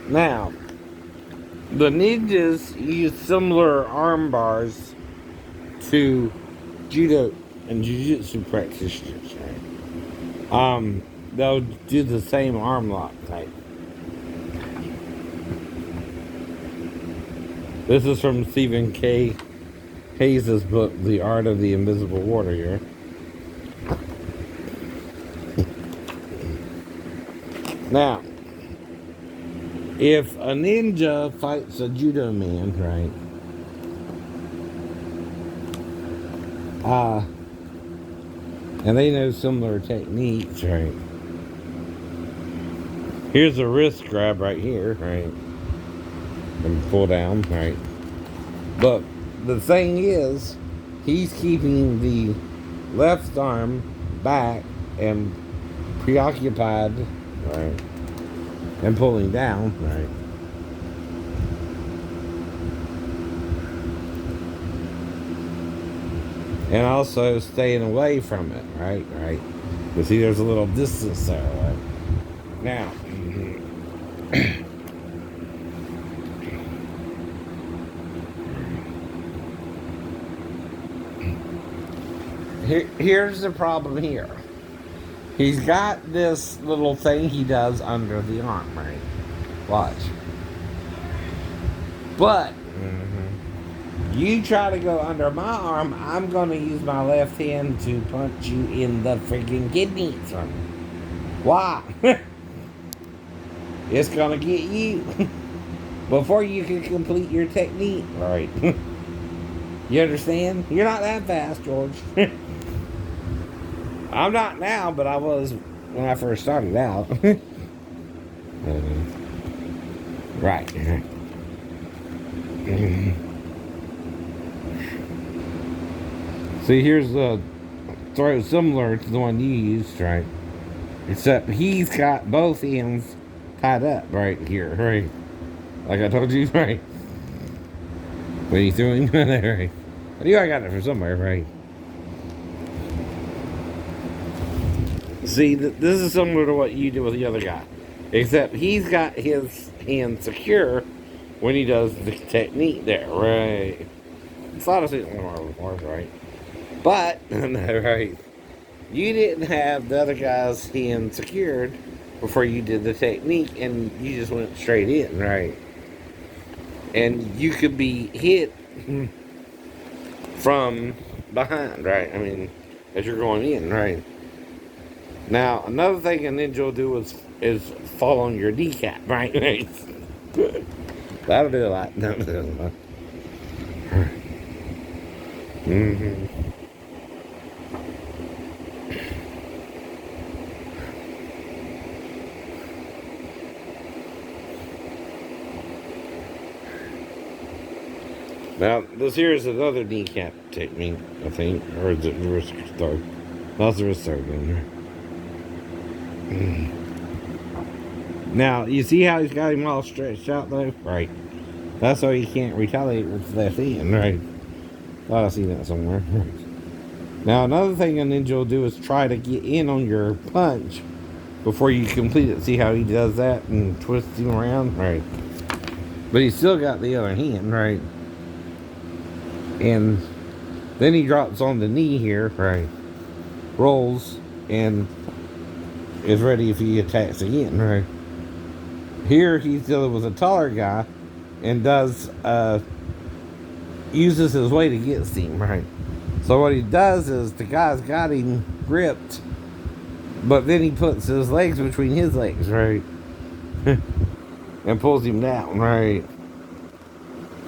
Now, the ninjas use similar arm bars to judo and jujitsu practitioners, right? They'll do the same arm lock type. This is from Stephen K. Hayes' book, The Art of the Invisible Warrior. Now, if a ninja fights a judo man, right? And they know similar techniques, right? Here's a wrist grab right here, right? And pull down, right? But the thing is, he's keeping the left arm back and preoccupied, right? And pulling down, right? And also staying away from it, right? Right. But see, there's a little distance there, right? Now, here's the problem here. He's got this little thing he does under the arm, right? Watch. But you try to go under my arm, I'm going to use my left hand to punch you in the freaking kidneys. Why? It's going to get you before you can complete your technique. Right. You understand? You're not that fast, George. I'm not now, but I was when I first started out. Right. See, here's the throw similar to the one you used, right? Except he's got both ends tied up right here, right? Like I told you, right? When you threw him in there, right? I knew I got it from somewhere, right? See, this is similar to what you did with the other guy. Except he's got his hand secure when he does the technique there, right? It's a lot of things, right? But, no, right? You didn't have the other guy's hand secured before you did the technique, and you just went straight in, right? And you could be hit from behind, right? I mean, as you're going in, right? Now, another thing a ninja will do is fall on your kneecap, right? That'll do a lot. That'll do a lot. Mm-hmm. Now, this here is another kneecap technique, I think. Or is it the wrist guard? That's the wrist guard in there. Now, you see how he's got him all stretched out, though? Right. That's why he can't retaliate with his left hand, right? Thought I seen that somewhere. Right. Now, another thing a ninja will do is try to get in on your punch before you complete it. See how he does that and twists him around? Right. But he's still got the other hand, right? And then he drops on the knee here, right? Rolls and is ready if he attacks again, right? Here he's dealing with a taller guy and uses his weight against him, right? So what he does is the guy's got him gripped, but then he puts his legs between his legs, right? And pulls him down, right?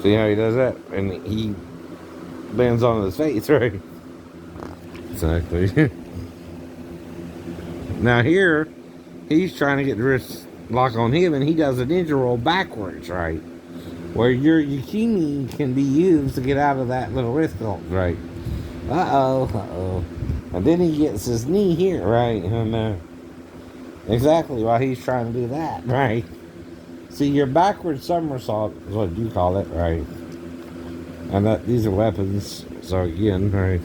See how he does that? And he lands on his face, right? Exactly. Now here, he's trying to get the wrist lock on him, and he does a ninja roll backwards, right? Where your yukimi can be used to get out of that little wrist lock, right? Uh-oh. And then he gets his knee here, right? And exactly while he's trying to do that, right? See, your backward somersault is what you call it, right? And these are weapons, so again, right?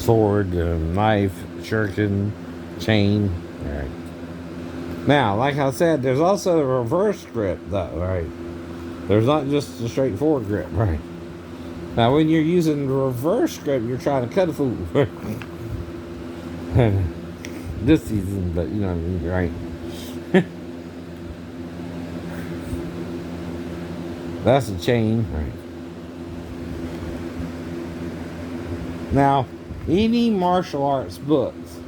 sword, knife, shuriken, chain. Right. Now, like I said, there's also a reverse grip, though, right? There's not just a straightforward grip, right? Now, when you're using the reverse grip, you're trying to cut a fool. This season, but you know what I mean, right? That's a chain, right? Now, any martial arts books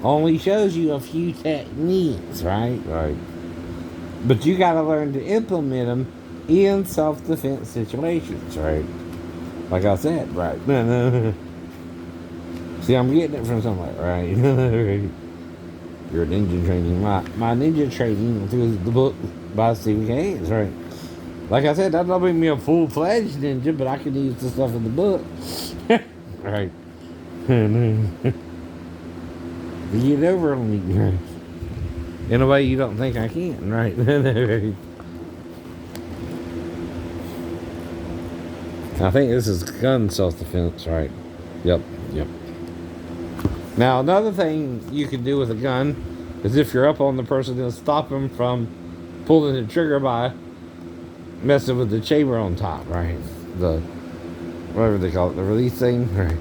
only shows you a few techniques, right? Right. But you got to learn to implement them in self-defense situations, right? Like I said, right? See, I'm getting it from somewhere, right? Your ninja training. My ninja training through the book by Kirby and Hayes, right? Like I said, that don't make me a full-fledged ninja, but I can use the stuff in the book. Right. Get over on me, right? In a way you don't think I can, right? I think this is gun self-defense, right? Yep, yep. Now, another thing you can do with a gun is if you're up on the person, then stop them from pulling the trigger by messing with the chamber on top, right? The, whatever they call it, the release thing, right?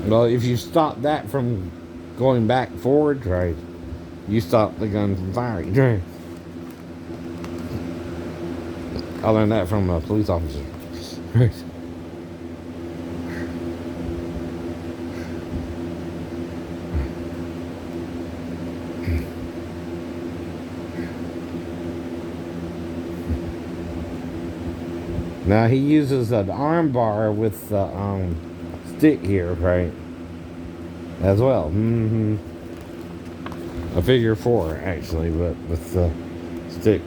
Well, if you stop that from going back forward, right, you stop the gun from firing, right? I learned that from a police officer, right? Now he uses an arm bar with the stick here, right? As well. A figure four, actually, but with the stick.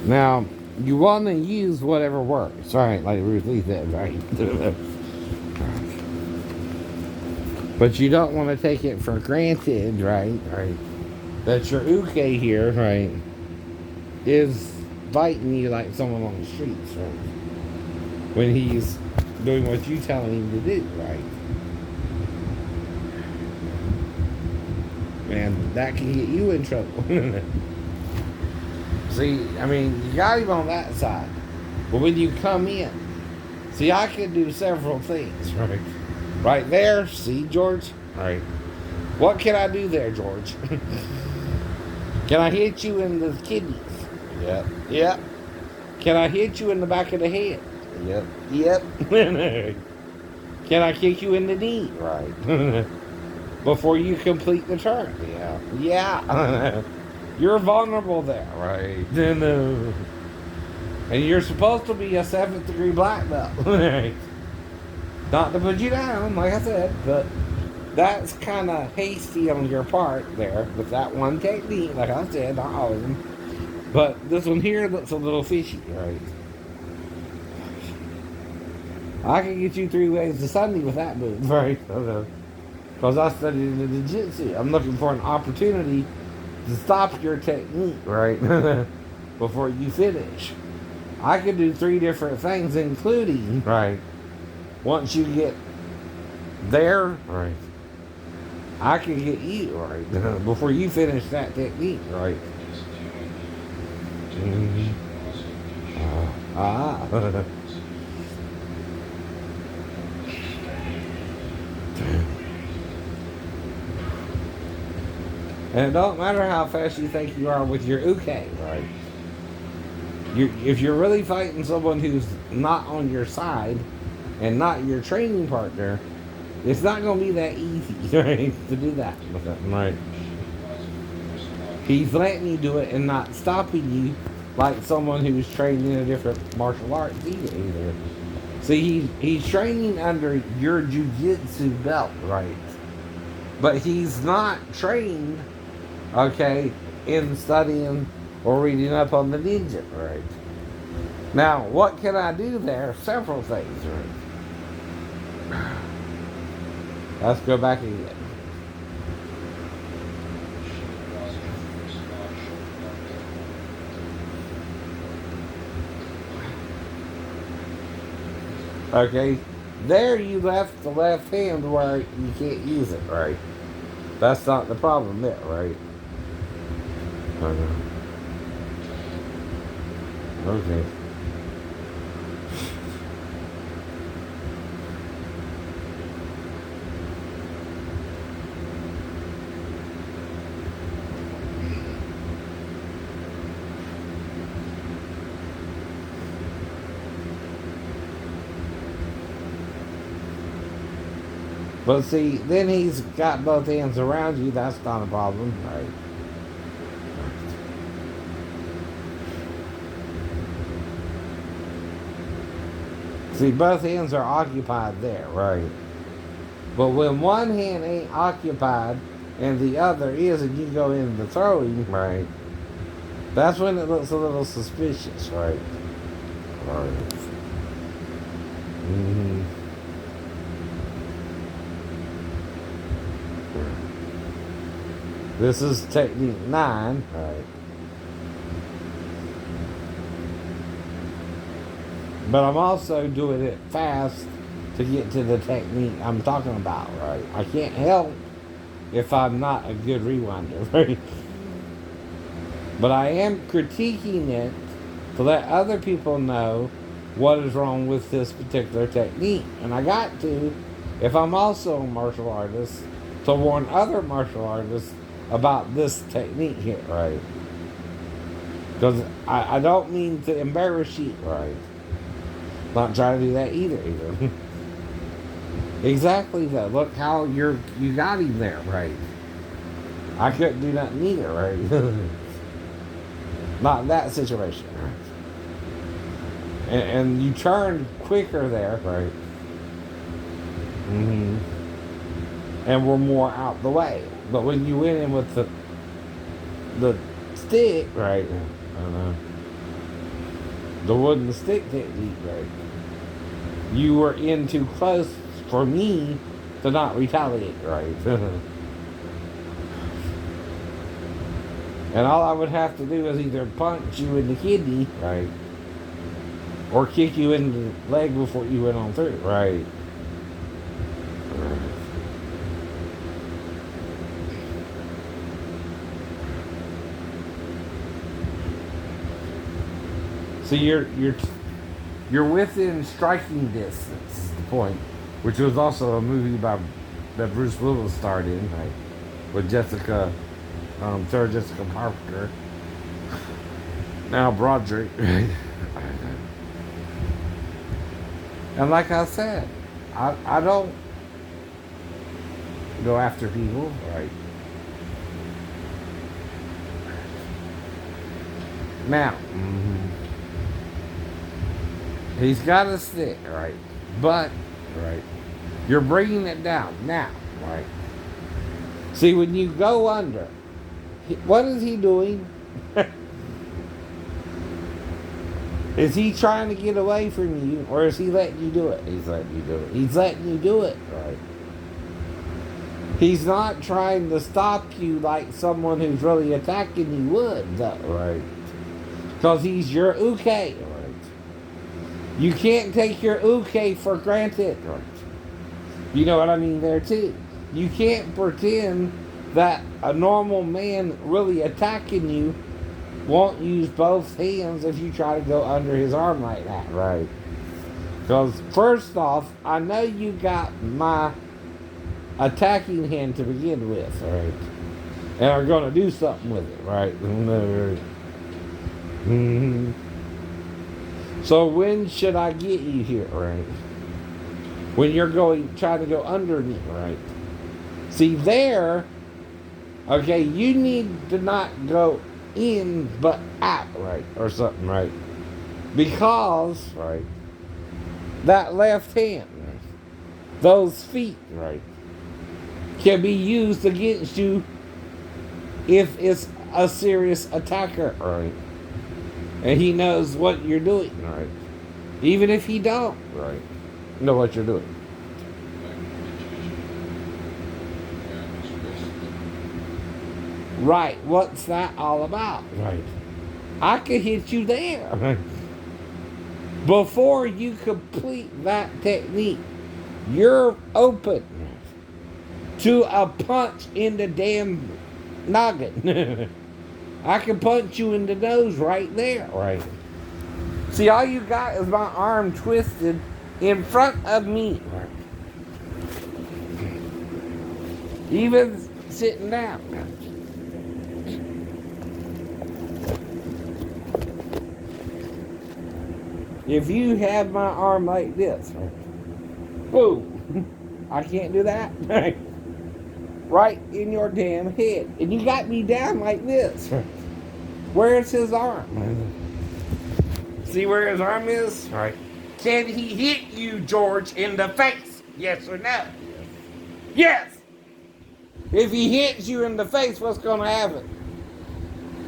Now, you want to use whatever works, right? Like Ruth Lee said, right? But you don't want to take it for granted, right? Right. That your uke here, right, is biting you like someone on the streets, right? When he's doing what you telling him to do, right? Man, that can get you in trouble. See, I mean, you got him on that side. But when you come in, see, I can do several things, right? Right there, see, George? Right. What can I do there, George? Can I hit you in the kidneys? Yep. Yep. Can I hit you in the back of the head? Yep. Yep. Can I kick you in the knee? Right. Before you complete the turn? Yeah. Yeah. You're vulnerable there, right? And you're supposed to be a 7th degree black belt. Not to put you down, like I said, but that's kind of hasty on your part there with that one technique, like I said, not all of them. But this one here looks a little fishy, right? I can get you 3 ways to Sunday with that move, right? Because I studied in the Jujitsu. I'm looking for an opportunity to stop your technique, right? Before you finish. I can do 3 different things, including, right, once you get there, right, I can get you, right, before you finish that technique, right. And it don't matter how fast you think you are with your uke, right. If you're really fighting someone who's not on your side and not your training partner, it's not going to be that easy, right, to do that with them, right? He's letting you do it and not stopping you like someone who's trained in a different martial arts either. See, he's training under your jujitsu belt, right? But he's not trained, okay, in studying or reading up on the ninja, right? Now, what can I do there? Several things, right? Let's go back again. Okay, there you left the left hand where you can't use it, right? That's not the problem there, right? Okay. Okay. But see, then he's got both hands around you. That's not a problem, right? See, both hands are occupied there, right? But when one hand ain't occupied and the other is, and you go into throwing, right? That's when it looks a little suspicious, right? Right. Mm-hmm. This is technique 9, right? But I'm also doing it fast to get to the technique I'm talking about, right? I can't help if I'm not a good rewinder, right? But I am critiquing it to let other people know what is wrong with this particular technique. And I got to, if I'm also a martial artist, to warn other martial artists about this technique here, right? Because I don't mean to embarrass you, right? Not trying to do that either. Exactly though. Look how you got him there, right? I couldn't do nothing either, right? Not in that situation, right? And you turned quicker there, right? Mm-hmm. And we're more out the way. But when you went in with the stick, right? I don't know, the wooden stick technique, right? You were in too close for me to not retaliate, right? And all I would have to do is either punch you in the kidney, right? Or kick you in the leg before you went on through, right? So you're within striking distance. The point, which was also a movie that Bruce Willis starred in, right? With Jessica, Sarah Jessica Parker, now Broderick, right? And like I said, I don't go after people, right? Now, he's got a stick, right? But, right, you're bringing it down now, right? See, when you go under, what is he doing? Is he trying to get away from you, or is he letting you do it? He's letting you do it. He's letting you do it, right? He's not trying to stop you like someone who's really attacking you would, though, right? Because he's your uke, right? You can't take your uke for granted, right? You know what I mean there, too. You can't pretend that a normal man really attacking you won't use both hands if you try to go under his arm like that, right? Because first off, I know you got my attacking hand to begin with, right? And are going to do something with it, right? Mm-hmm. So when should I get you here, right? When you're trying to go under me, right? See there, okay, you need to not go in but out, right? Or something, right? Because, right, that left hand, right, those feet, right, can be used against you if it's a serious attacker, right? And he knows what you're doing, right? Even if he don't, right, know what you're doing. Right, what's that all about? Right. I could hit you there. Right. Before you complete that technique, you're open to a punch in the damn noggin. I can punch you in the nose right there, right? See, all you got is my arm twisted in front of me, right? Even sitting down. If you have my arm like this, right? Boom, I can't do that, right? Right in your damn head. And you got me down like this. Where's his arm? See where his arm is? Right. Can he hit you, George, in the face? Yes or no? Yes. If he hits you in the face, what's going to happen?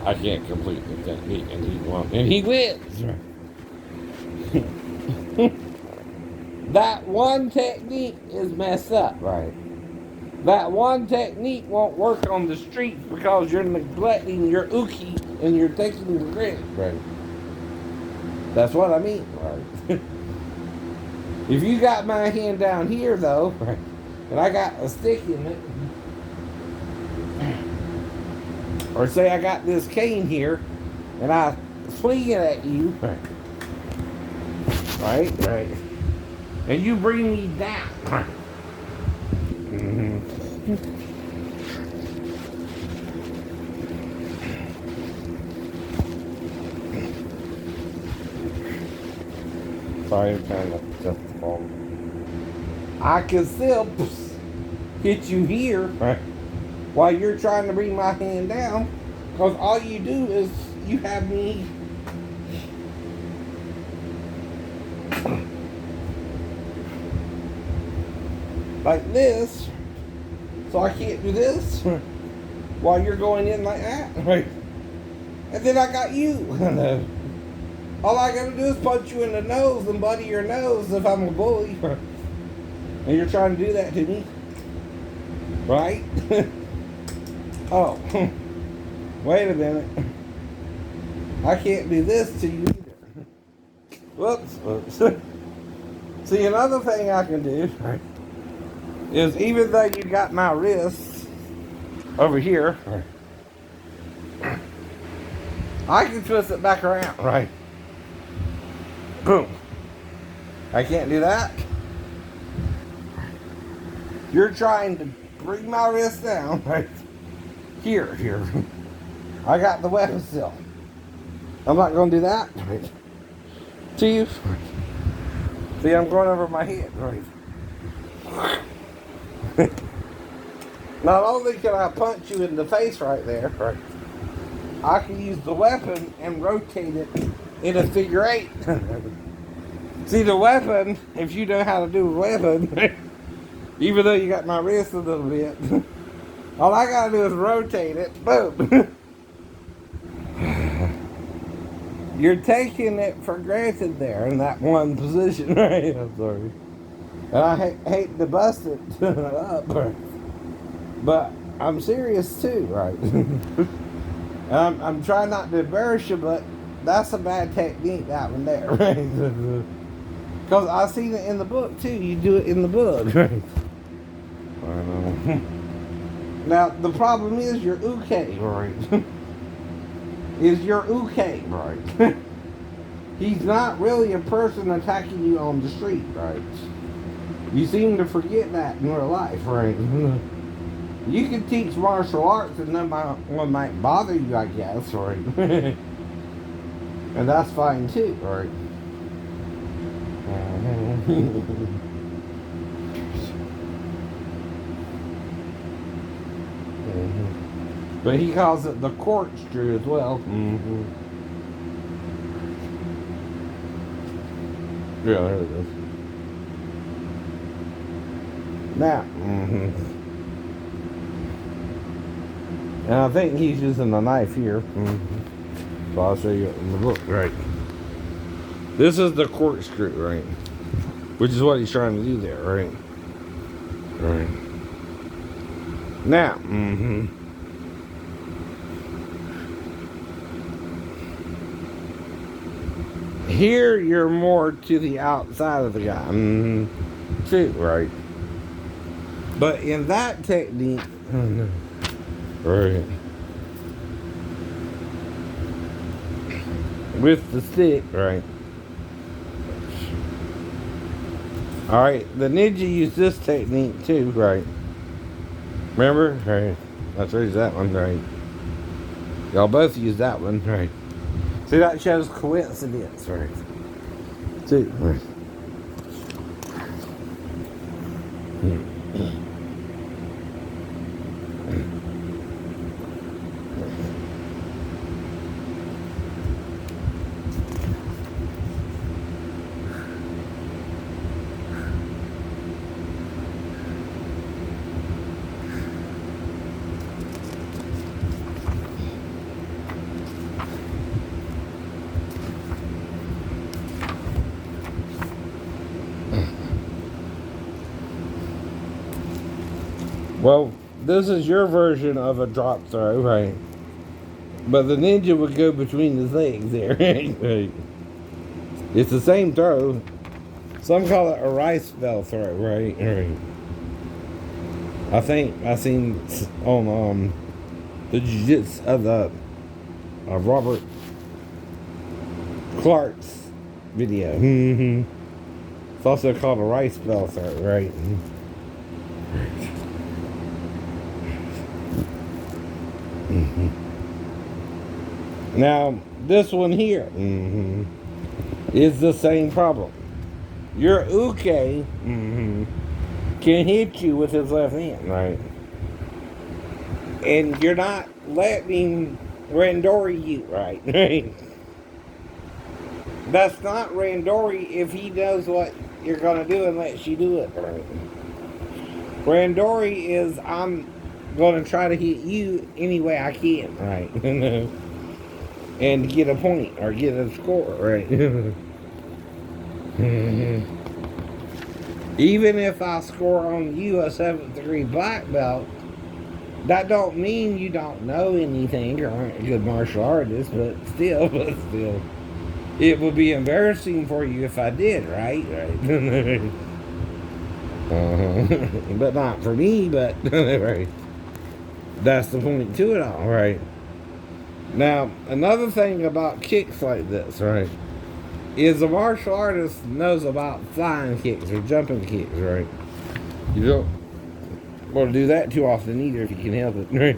I can't complete the technique, and he won't. And he wins. That one technique is messed up, right? That one technique won't work on the streets because you're neglecting your uke and you're taking it for granted, right? That's what I mean, right? If you got my hand down here, though, right, and I got a stick in it, or say I got this cane here, and I swing it at you, right, and you bring me down, right? Sorry, I'm trying to adjust the phone. I can still hit you here, right, while you're trying to bring my hand down, because all you do is you have me like this, so I can't do this while you're going in like that, right? And then I got you. All I gotta do is punch you in the nose and bloody your nose if I'm a bully. And you're trying to do that to me, right? Oh, wait a minute. I can't do this to you either. Whoops. See, another thing I can do, right, is even though you got my wrist over here, right, I can twist it back around, right? Boom. I can't do that. You're trying to bring my wrist down, right? Here. I got the weapon still. I'm not going to do that, right? See you. See, I'm going over my head, right? Not only can I punch you in the face right there, right, I can use the weapon and rotate it in a figure 8. See, the weapon, if you know how to do a weapon, even though you got my wrist a little bit, all I gotta do is rotate it, boom. You're taking it for granted there in that one position, right? I'm sorry. And I hate to bust it up, but I'm serious too, right? I'm trying not to embarrass you, but that's a bad technique, that one there, right? Because I've seen it in the book too. You do it in the book, right? I know. Now, the problem is your uke, right? Is your uke, right? He's not really a person attacking you on the street, right? You seem to forget that in your life, right? You can teach martial arts and no one might bother you, I guess, right? And that's fine too, right? But he calls it the corkscrew as well. Yeah, there it is. Now, and I think he's using a knife here. So I'll show you in the book, right? This is the corkscrew, right? Which is what he's trying to do there, right? Right. Now, Here, you're more to the outside of the guy. Too, right? But in that technique, right, with the stick, right? Alright, the ninja used this technique too, right? Remember? Right. Let's raise that one, right? Y'all both use that one, right? See, that shows coincidence, right? See, right. Well, this is your version of a drop throw, right? But the ninja would go between his legs there, right? It's the same throw. Some call it a rice bell throw, right? Right. I think I seen on the Jujitsu of the Robert Clark's video. It's also called a rice bell throw, right? Now, this one here is the same problem. Your uke can hit you with his left hand, right? And you're not letting randori you, right? That's not randori if he knows what you're going to do and lets you do it, right? Randori is, I'm going to try to hit you any way I can, right? And get a point or get a score, right? Even if I score on you a 7th degree black belt, that don't mean you don't know anything or aren't a good martial artist, but still, it would be embarrassing for you if I did, right? But not for me, but right. That's the point to it all, right? Now, another thing about kicks like this, right, is a martial artist knows about flying kicks or jumping kicks, right? You don't want to do that too often either if you can help it, right?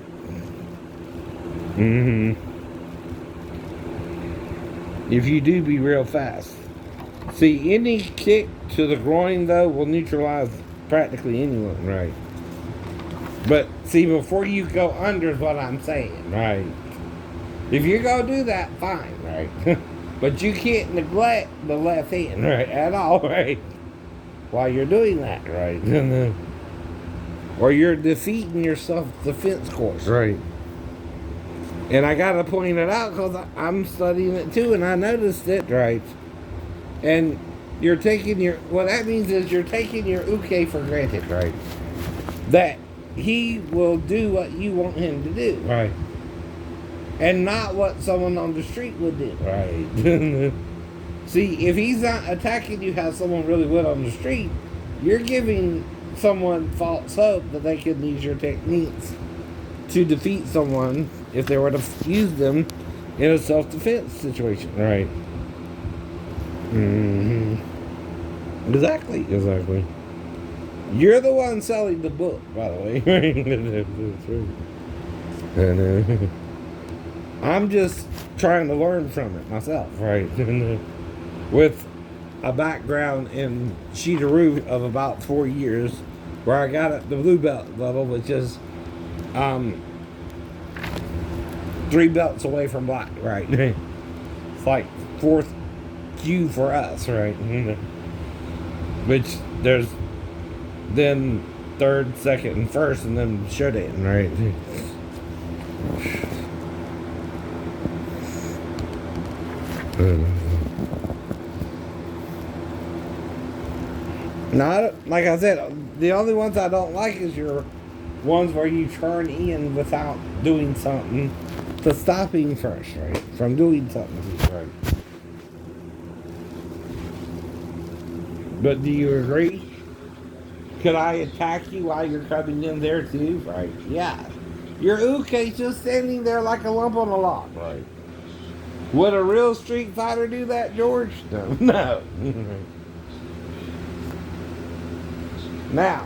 If you do, be real fast. See, any kick to the groin, though, will neutralize practically anyone, right? But, see, before you go under is what I'm saying, right? If you're going to do that, fine, right? But you can't neglect the left hand, right, at all, right? While you're doing that, right? Or you're defeating your self-defense course, right? And I got to point it out because I'm studying it too, and I noticed it, right? And you're taking what that means is you're taking your uke for granted, right? That he will do what you want him to do, right? And not what someone on the street would do, right? See, if he's not attacking you how someone really would on the street, you're giving someone false hope that they could use your techniques to defeat someone if they were to use them in a self-defense situation, right? Exactly. You're the one selling the book, by the way. And I'm just trying to learn from it myself, right? With a background in Shidoru of about 4 years, where I got at the blue belt level, which is 3 belts away from black, right? It's like 4th Q for us, right? Which there's then 3rd, 2nd, and 1st, and then Shodan, right? Now, like I said, the only ones I don't like is your ones where you turn in without doing something to stop him first, right? From doing something, right? But do you agree? Could I attack you while you're coming in there too? Right. Yeah. Your uke's just standing there like a lump on a log. Right. Would a real street fighter do that, George? No. No. Now,